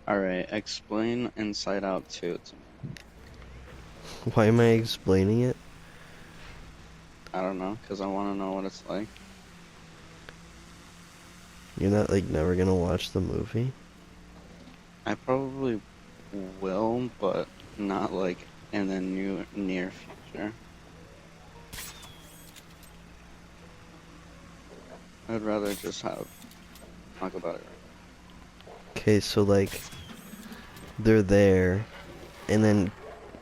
Alright, explain Inside Out 2 to me. Why am I explaining it? I don't know, because I want to know what it's like. You're not like never gonna watch the movie? I probably will, but not like in the near future. I'd rather just talk about it right Okay, so like they're there and then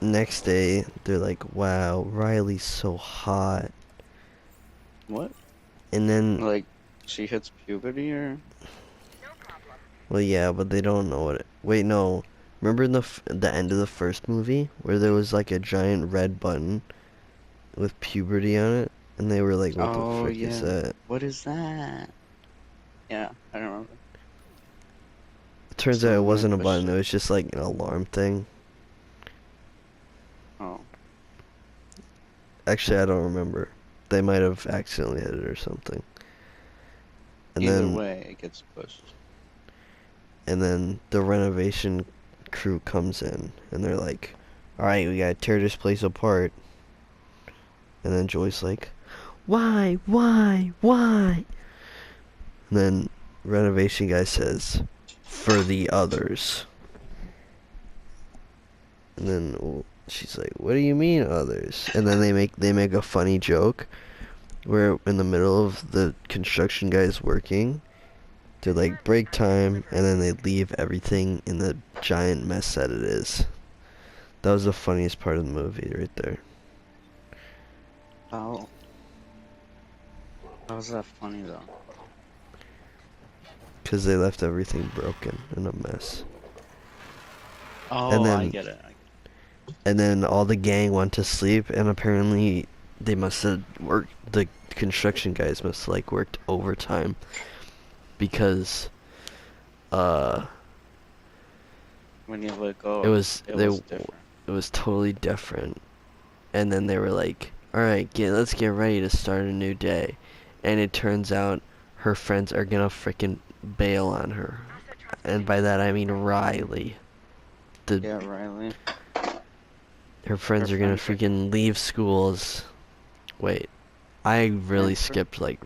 next day they're like, wow, Riley's so hot. now. What? And then Like, she hits puberty or? well yeah, but they don't know what it, wait, no. Remember in the end of the first movie where there was like a giant red button with puberty on it and they were like, what the Oh, frick is yeah. that? What is that? Yeah, I remember. It turns out So it then they wasn't a pushed button, it it. was just like an alarm thing. Oh. Actually, I don't remember. They might have accidentally hit it or something. And Either then way, it gets pushed. and then the renovation crew comes in and they're like, "All right, we gotta tear this place apart." And then Joy's like, why?" And then renovation guy says, "For the others." And then she's like, "What do you mean others?" And then they make a funny joke where in the middle of the construction guys working, they're like break time, and then they leave everything in the giant mess that it is. That was the funniest part of the movie right there. How? How's that funny though? Because they left everything broken in a mess. And Oh, I then, get it. and then all the gang went to sleep, and apparently they must have worked, the construction guys must have like worked overtime because, uh, When you let it go, was, it they, was different. it was totally different. And then they were like, alright, let's get ready to start a new day. And it turns out her friends are gonna frickin' bail on her. And by that I mean Riley. The Yeah, Riley. Her Her friends are gonna friends are freaking leave schools. Wait, I really transfer. skipped like.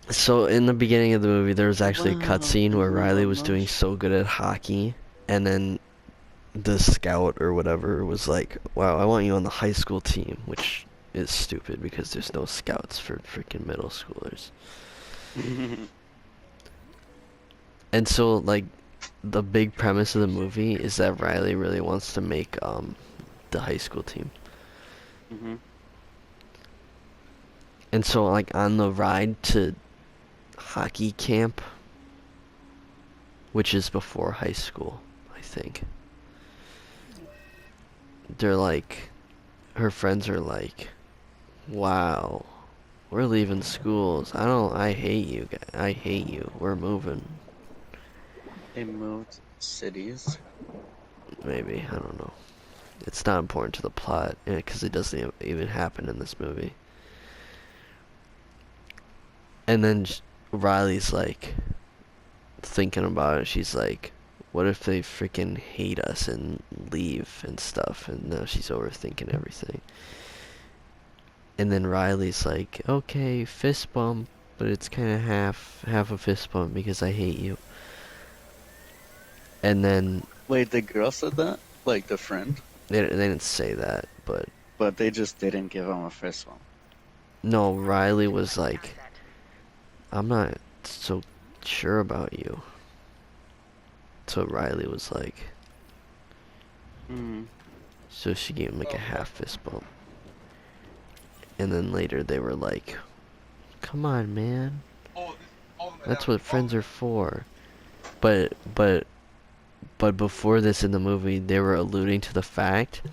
So in the beginning of the movie, there was actually a Wow, cutscene where isn't that Riley was doing emotion? so good at hockey, and then the scout or whatever was like, "Wow, I want you on the high school team," which is stupid because there's no scouts for freaking middle schoolers. And so like the big premise of the movie is that Riley really wants to make the high school team. hmm And so like on the ride to hockey camp, which is before high school, I think. They're like, her friends are like, wow, we're leaving schools. I hate you. I hate you. We're moving. They moved cities. Maybe, I don't know. It's not important to the plot, because it doesn't even happen in this movie. And then Riley's like, thinking about it. She's like, what if they freaking hate us and leave and stuff? And now she's overthinking everything. And then Riley's like, okay, fist bump, but it's kind of half a fist bump because I hate you. And then Wait, the girl said that? Like the friend? they didn't say that, but But they just didn't give him a fist bump. no, Riley was like, I'm not so sure about you. So Riley was like, Hmm. so she gave him like a half fist bump. And then later they were like, come on, man. That's what friends are for. But but but before this in the movie, they were alluding to the fact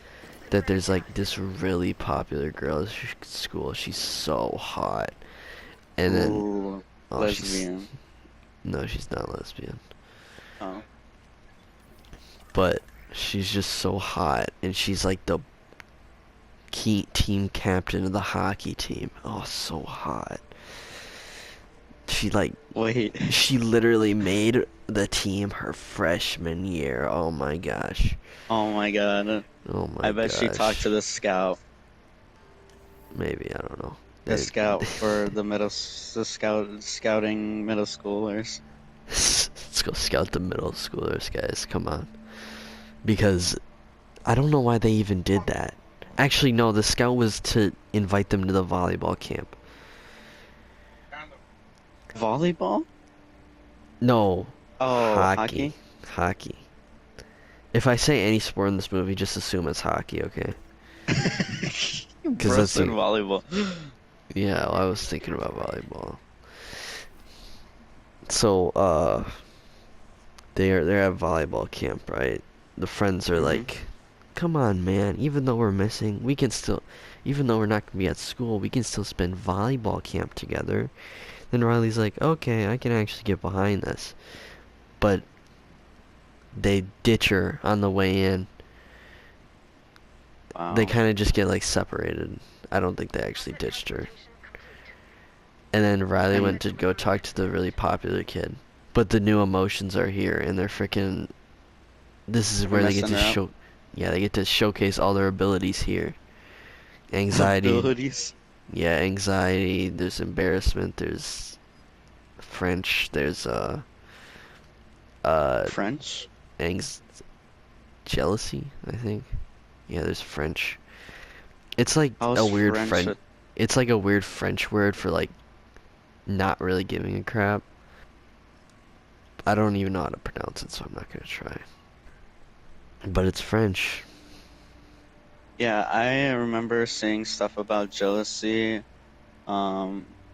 that there's like this really popular girl at school. She's so hot. And then Ooh, oh, she's lesbian. no, she's not lesbian. Oh. But she's just so hot and she's like the key team captain of the hockey team. Oh, so hot. She like Wait. she literally made the team her freshman year. Oh my gosh. Oh my god. Oh I my bet she talked gosh. to the scout. Maybe, I don't know. The scout for the scouting middle schoolers. Let's go scout the middle schoolers, guys. Come on. Because I don't know why they even did that. Actually, no, the scout was to invite them to the volleyball camp. Volleyball? No, Oh, hockey. hockey? Hockey. If I say any sport in this movie, just assume it's hockey, okay? Because Bro that's said the... volleyball. Yeah, well, I was thinking about volleyball. So, they're at volleyball camp, right? The friends are Hmm. like, come on, man, even though we're missing, we can still, even though we're not gonna be at school, we can still spend volleyball camp together. Then Riley's like, okay, I can actually get behind this. But they ditch her on the way in. They Wow. kind of just get like separated. I don't think they actually ditched her. And then Riley And went to go talk to the really popular kid. But the new emotions are here, and they're freaking. This is we're where they get messing to her up. show. Yeah, they get to showcase all their abilities here. Anxiety. Abilities. Yeah, anxiety. There's embarrassment. There's French. There's uh, French? anx jealousy, I think. Yeah, there's French. It's like a How's weird French? French. It's like a weird French word for like not really giving a crap. I don't even know how to pronounce it, so I'm not gonna try. But it's French. Yeah, I remember seeing stuff about jealousy,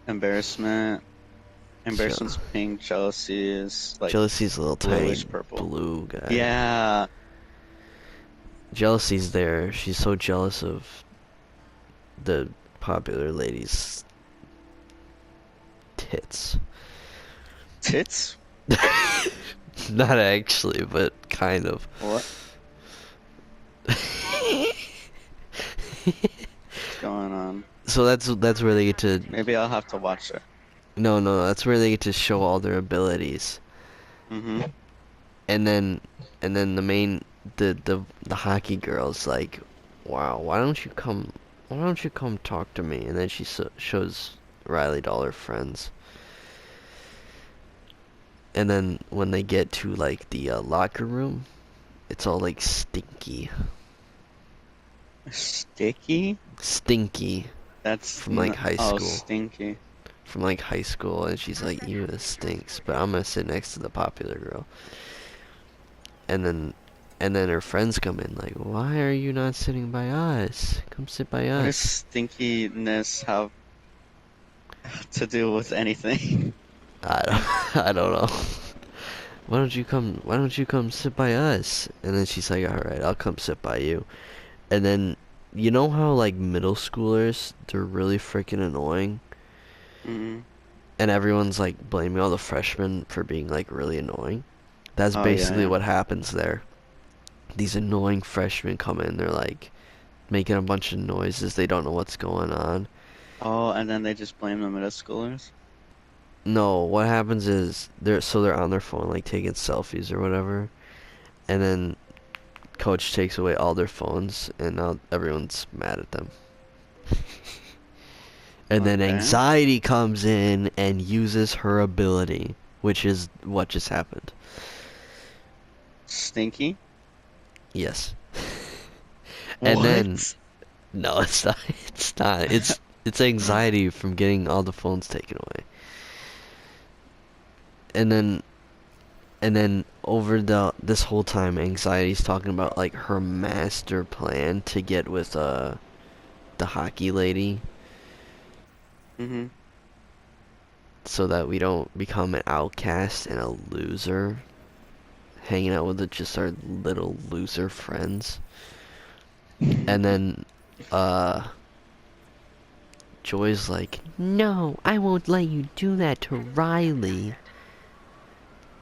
embarrassment. Je Embarrassment's pink, jealousy is like Jealousy's a little tiny bluish purple. blue guy. Yeah. Jealousy's there. She's so jealous of the popular lady's tits. Tits? Not actually, but kind of. What? What's going on? So that's where they get to. Maybe I'll have to watch it. No, that's where they get to show all their abilities. Mm-hmm. And then the main the hockey girl's like, wow, why don't you come talk to me? And then she shows Riley to all her friends. And then when they get to like the locker room, it's all like stinky. Sticky? Stinky That's from like high oh, school. stinky. From like high school, and she's like, ew, this stinks, but I'm gonna sit next to the popular girl. And then her friends come in like, why are you not sitting by us? Come sit by What does us. stinkiness have to do with anything? I don't know. Why don't you come sit by us? And then she's like, alright, I'll come sit by you. And then, you know how like middle schoolers, they're really freaking annoying? Mm-hmm. And everyone's like blaming all the freshmen for being like really annoying? That's Oh yeah, basically yeah. what happens there. These annoying freshmen come in, they're like making a bunch of noises, they don't know what's going on. Oh, and then they just blame the middle schoolers? No, what happens is they're on their phone like taking selfies or whatever, and then coach takes away all their phones and now everyone's mad at them. And then Okay. anxiety comes in and uses her ability, which is what just happened. Stinky? Yes. And then What? no, it's not. It's not. It's anxiety from getting all the phones taken away. And then over this whole time, anxiety's talking about like her master plan to get with the hockey lady, Mm-hmm. so that we don't become an outcast and a loser, hanging out with just our little loser friends. And then Joy's like, no, I won't let you do that to Riley.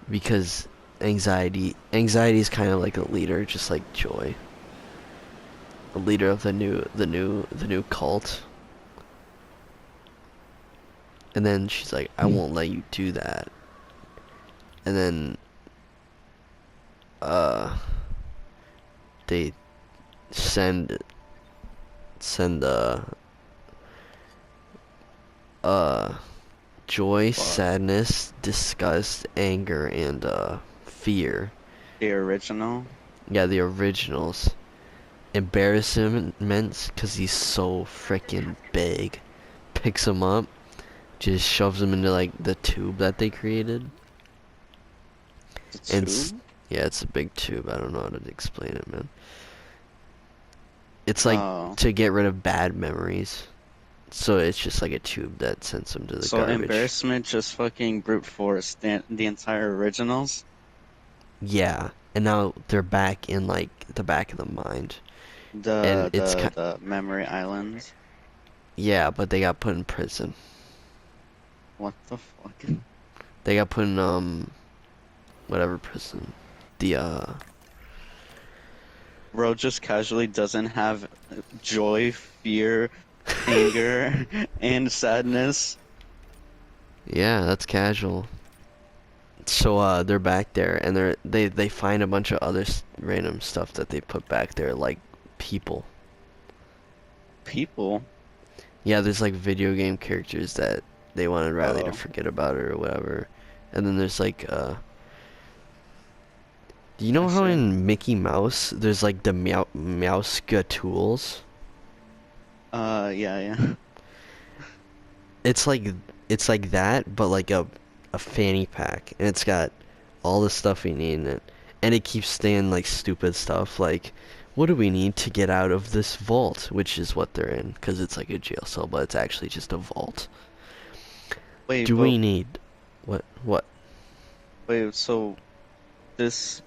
Because anxiety is kind of like a leader, just like Joy. A leader of the new cult. And then she's like, I won't let you do that. And then, uh, they send, send, uh, joy, Fuck. sadness, disgust, anger, and, fear. The original. Yeah, the originals. Embarrassment, because he's so freaking big. Picks him up, just shoves him into, like, the tube that they created. The And, tube? yeah, it's a big tube. I don't know how to explain it, man. It's like Oh. to get rid of bad memories. So it's just like a tube that sends them to the So garbage. embarrassment just fucking brute force the entire originals? Yeah, and now they're back in like the back of the mind, and The it's the the memory islands? yeah, but they got put in prison. What the fuck? They got put in whatever prison. The Bro just casually doesn't have joy, fear, anger, and sadness. yeah, that's casual. So they're back there, and they find a bunch of other random stuff that they put back there, like people. People. Yeah, there's like video game characters that they wanted Riley to Oh. forget about or whatever. And then there's like do you I know how see. in Mickey Mouse there's like the Meowska tools? Yeah, yeah. It's like it's like that, but like a fanny pack, and it's got all the stuff you need in it. And it keeps saying like stupid stuff like, what do we need to get out of this vault? Which is what they're in, because it's like a jail cell, but it's actually just a vault. Wait, Do but we need what? wait, so this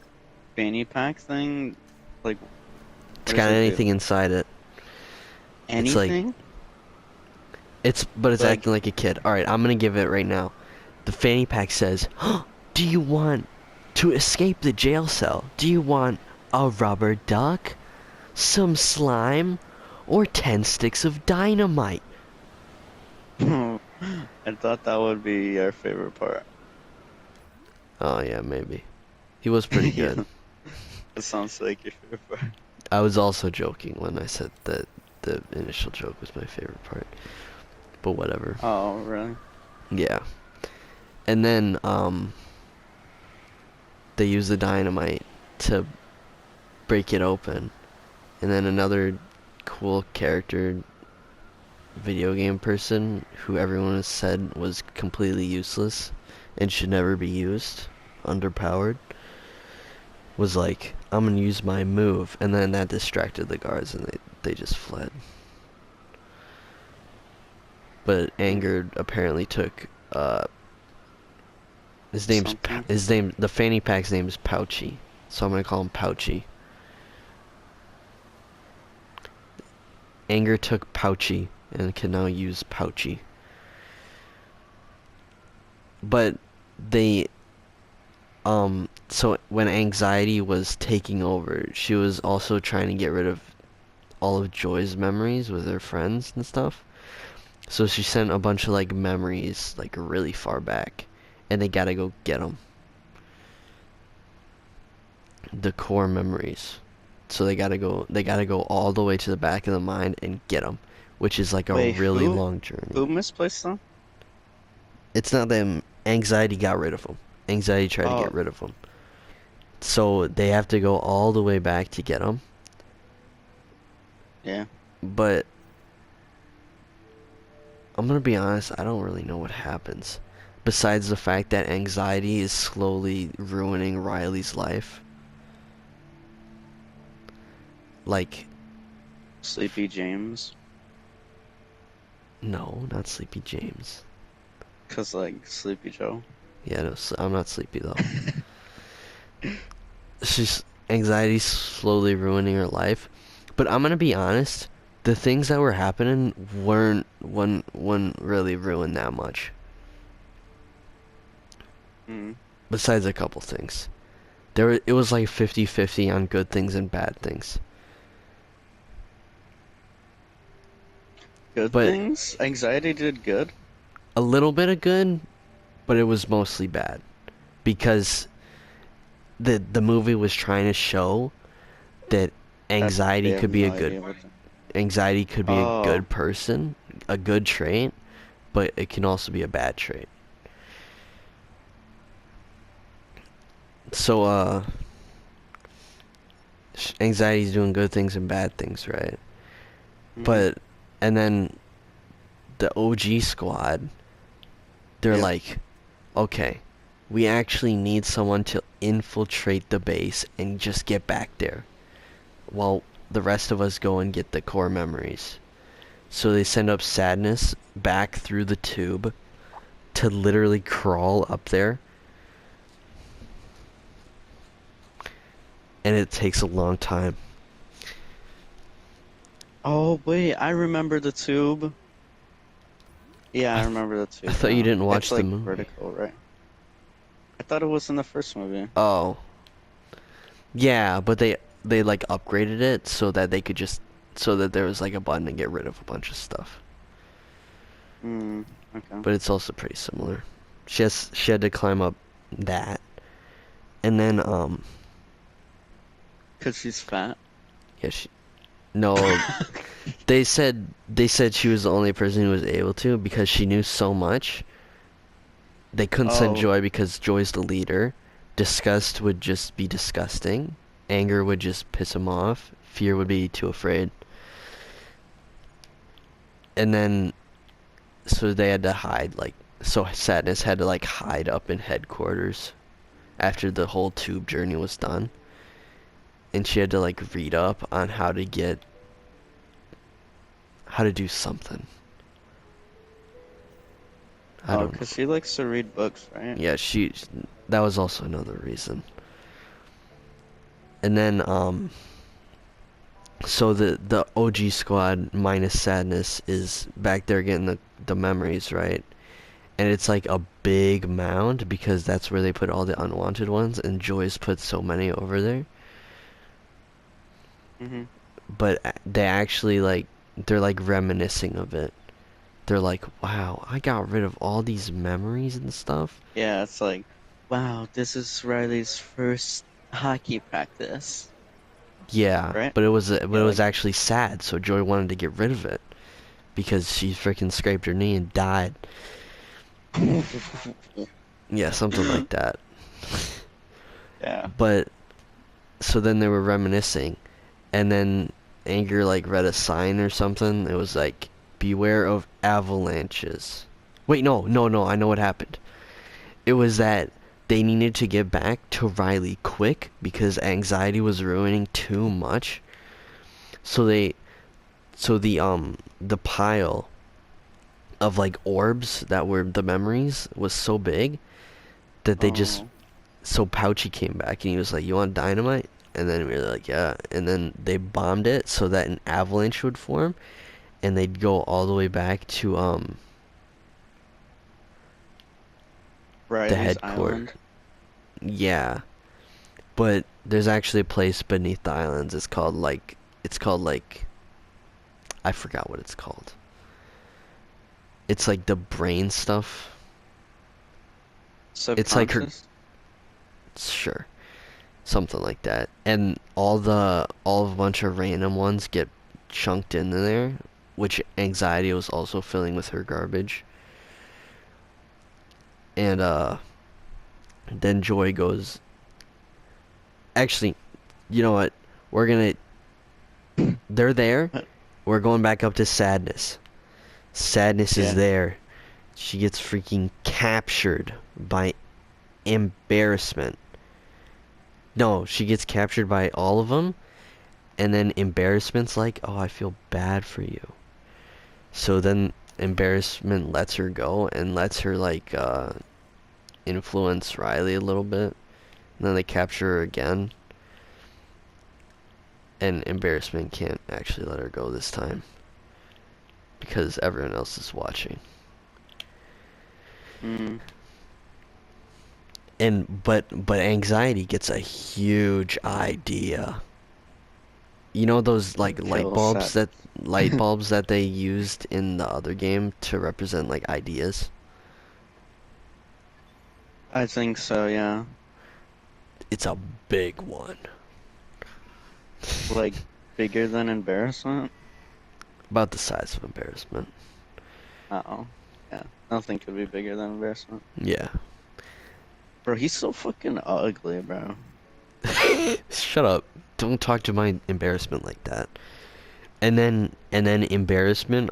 fanny pack thing, like, It's what does got it do? anything inside it. It's like Anything? it's Like, acting like a kid. All right, I'm gonna give it right now. The fanny pack says, "Do you want to escape the jail cell? Do you want a rubber duck, some slime, or 10 sticks of dynamite?" I thought that would be our favorite part. Oh yeah, maybe. He was pretty good. Yeah, it sounds like your favorite part. I was also joking when I said that the initial joke was my favorite part. But whatever. Oh, really? Yeah. And then they use the dynamite to break it open. And then another cool character video game person who everyone has said was completely useless and should never be used, underpowered, was like, I'm gonna use my move, and then that distracted the guards and they just fled. But Angered apparently took Something? the fanny pack's name is Pouchy, so I'm gonna call him Pouchy. Anger took Pouchy and can now use Pouchy. But they so when Anxiety was taking over, she was also trying to get rid of all of Joy's memories with her friends and stuff. So she sent a bunch of like memories like really far back, and they gotta go get them. The core memories. So they gotta go all the way to the back of the mind and get them, which is like a Wait, really who? long journey. Who misplaced them? It's not them. Anxiety got rid of them. Anxiety tried to Oh, get rid of them. So they have to go all the way back to get them. yeah. But I'm gonna be honest, I don't really know what happens. Besides the fact that Anxiety is slowly ruining Riley's life. Like, Sleepy James. no, not Sleepy James. 'Cause, like, Sleepy Joe. Yeah, no, I'm not sleepy though. She's Anxiety's slowly ruining her life. But I'm gonna be honest, the things that were happening wouldn't really ruin that much. Hmm. Besides a couple things. It was like 50-50 on good things and bad things. Good But things? Anxiety did good? a little bit of good, but it was mostly bad because the movie was trying to show that That they anxiety have could be no a good idea what. anxiety could be a Oh, good person, a good trait, but it can also be a bad trait. So anxiety is doing good things and bad things, right? mm-hmm. But and then the OG squad, they're Yep. like, okay, we actually need someone to infiltrate the base and just get back there while the rest of us go and get the core memories. So they send up Sadness back through the tube to literally crawl up there, and it takes a long time. Oh wait, I remember the tube. Yeah, I, I th- remember the I tube thought you now. didn't It's watch the like movie. vertical, right? I thought it was in the first movie. Oh, yeah, but they like upgraded it so that they could just so that there was like a button to get rid of a bunch of stuff. Hmm. Okay. But it's also pretty similar. She had to climb up that, and then Cause she's fat. yeah she no they said she was the only person who was able to because she knew so much. They couldn't send Oh. Joy because Joy's the leader. Disgust would just be disgusting. Anger would just piss him off. Fear would be too afraid. And then so they had to hide like so Sadness had to like hide up in headquarters after the whole tube journey was done. And she had to like read up on how to do something. I Oh, don't know. cause she likes to read books, right? Yeah, that was also another reason. And then so the OG squad minus Sadness is back there getting the memories, right? And it's like a big mound because that's where they put all the unwanted ones and Joy's put so many over there. Mm-hmm. But they actually like they're like reminiscing of it. They're like, "Wow, I got rid of all these memories and stuff." Yeah, it's like, wow, this is Riley's first hockey practice, Yeah, right? but it Yeah, was like. actually sad, so Joy wanted to get rid of it because she freaking scraped her knee and died. Yeah, something like that. Yeah. But so then they were reminiscing, and then Anger like read a sign or something. It was like, "Beware of avalanches." Wait, no, I know what happened. It was that they needed to get back to Riley quick because anxiety was ruining too much. So the pile of like orbs that were the memories was so big that they just Oh, so Pouchy came back and he was like, "You want dynamite?" And then we were like, "Yeah." And then they bombed it so that an avalanche would form, and they'd go all the way back to the Riley's headquarters. Island. Yeah, but there's actually a place beneath the islands. It's called like I forgot what it's called. It's like the brain stuff. It's like her Subconscious. sure something like that, and all of a bunch of random ones get chunked in there, which anxiety was also filling with her garbage. And then Joy goes, actually, you know what? We're gonna they're there. We're going back up to Sadness. Sadness is Yeah. there. She gets freaking captured by embarrassment. No, she gets captured by all of them, and then embarrassment's like, "Oh, I feel bad for you." So then embarrassment lets her go and lets her like influence Riley a little bit. And then they capture her again, and embarrassment can't actually let her go this time because everyone else is watching. Mm. And but anxiety gets a huge idea. You know those like Kill Seth. light bulbs that they used in the other game to represent like ideas? I think so, yeah. It's a big one. Like, bigger than embarrassment? About the size of embarrassment. Uh-oh. Yeah, nothing could be bigger than embarrassment. Yeah. Bro, he's so fucking ugly, bro. Shut up. Don't talk to my embarrassment like that. And then embarrassment,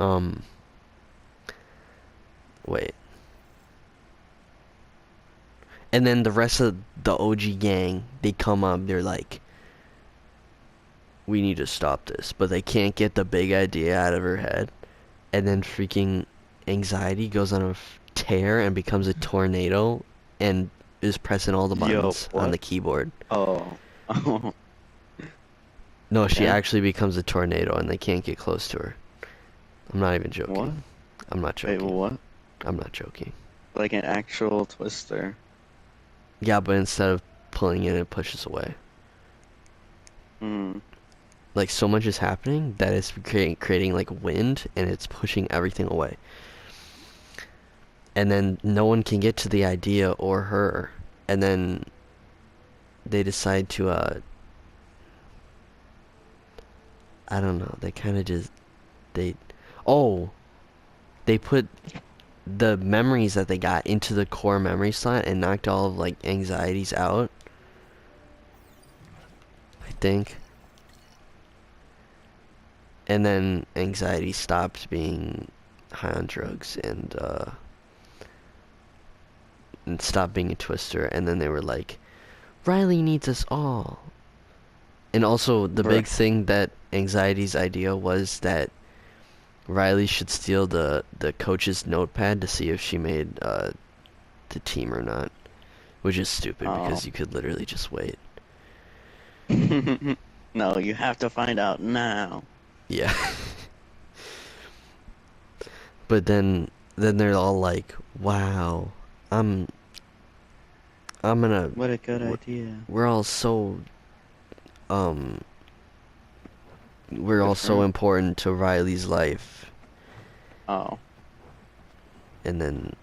wait. And then the rest of the OG gang, they come up, they're like, we need to stop this, but they can't get the big idea out of her head. And then freaking anxiety goes on a tear and becomes a tornado and is pressing all the Yo, buttons on the what? keyboard. Oh. Oh, No, she yeah? actually becomes a tornado and they can't get close to her. I'm not even What? joking. I'm not Wait, joking. what? I'm not joking. Like an actual twister. Yeah, but instead of pulling in, it pushes away. Hmm. Like so much is happening that it's creating like wind and it's pushing everything away. And then no one can get to the idea or her. And then they decide to I don't know, they kind of just they oh, they put the memories that they got into the core memory slot and knocked all of like anxieties out, I think. And then anxiety stopped being high on drugs and stopped being a twister. And then they were like, Riley needs us all. And also the Bruh. big thing that anxiety's idea was that Riley should steal the coach's notepad to see if she made the team or not, which is stupid Oh. because you could literally just wait. No, you have to find out now. Yeah. But then they're all like, "Wow, I'm I'm gonna What a good we're, idea. we're all so um we're all so Different. important to Riley's life." Oh. And then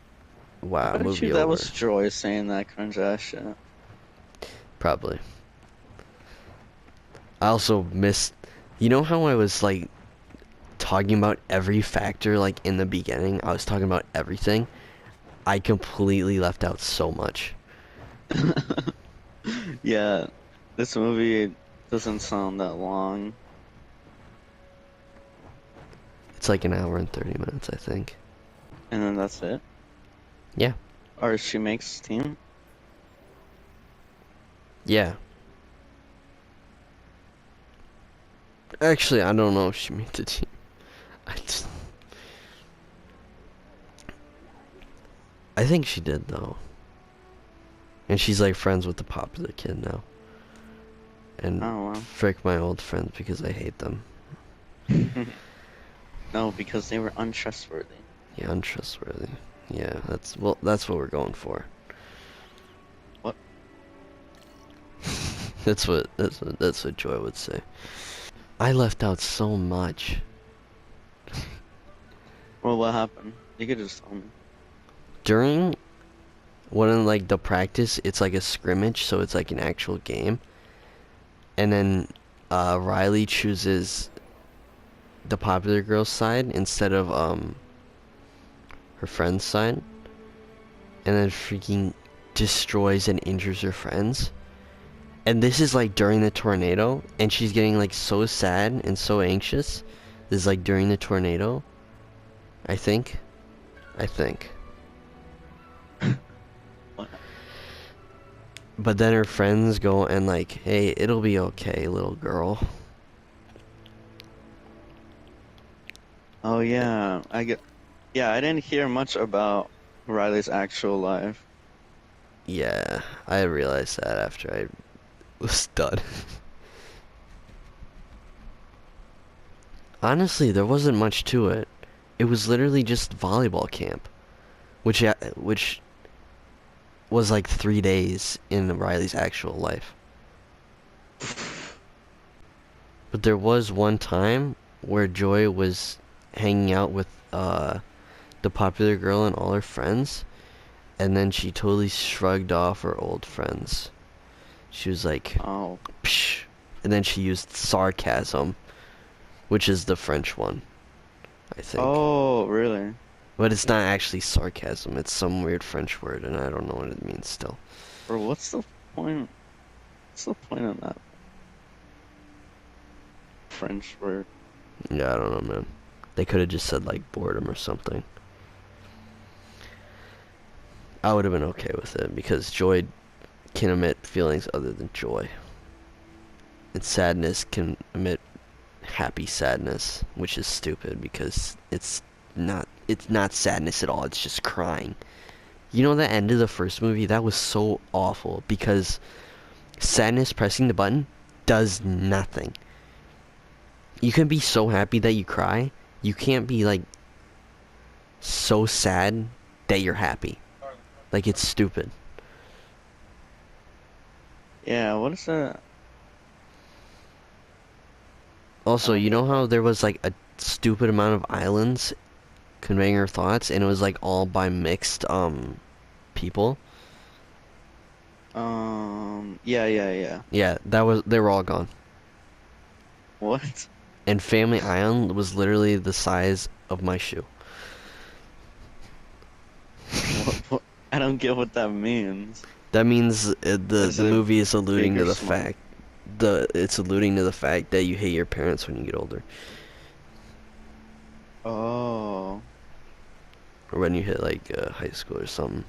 wow, I bet you movie that was over. Joy saying that cringe ass shit. Probably. I also missed, you know how I was like talking about every factor like in the beginning? I was talking about everything. I completely left out so much. Yeah, this movie doesn't sound that long. It's like an hour and 30 minutes, I think. And then that's it? Yeah. Or she makes team? Yeah. Actually, I don't know if she made the team. I just, I think she did though. And she's like friends with the popular kid now. And Oh, frick my old friends because I hate them. wow. No, because they were untrustworthy. Yeah, untrustworthy. Yeah, that's what we're going for. What? That's what Joy would say. I left out so much. Well, what happened? You could just tell me. During one of like the practice, it's like a scrimmage, so it's like an actual game. And then Riley chooses the popular girl's side instead of her friend's side, and then freaking destroys and injures her friends. And this is like during the tornado, and she's getting like so sad and so anxious. This is like during the tornado, I think. I think. What? But then her friends go and like, hey, it'll be okay, little girl. Oh yeah, Yeah, I didn't hear much about Riley's actual life. Yeah, I realized that after I was done. Honestly, there wasn't much to it. It was literally just volleyball camp, which was like 3 days in Riley's actual life. But there was one time where Joy was hanging out with the popular girl and all her friends, and then she totally shrugged off her old friends. She was like, Oh. psh, and then she used sarcasm, which is the French one, I think. Oh, really? But it's not actually sarcasm, it's some weird French word, and I don't know what it means still. Bro, what's the point? What's the point of that French word? Yeah, I don't know, man. They could have just said, like, boredom or something. I would have been okay with it, because joy can emit feelings other than joy. And sadness can emit happy sadness, which is stupid, because it's not sadness at all, it's just crying. You know the end of the first movie? That was so awful, because sadness pressing the button does nothing. You can be so happy that you cry. You can't be, like, so sad that you're happy. Like, it's stupid. Yeah, what is that? Also, you know how there was, like, a stupid amount of islands conveying her thoughts, and it was, like, all by mixed, people? Yeah. Yeah, they were all gone. What? And Family Island was literally the size of my shoe. What? I don't get what that means. That means Is the it movie is alluding big to or the small? fact it's alluding to the fact that you hate your parents when you get older, Oh. or when you hit like high school or something.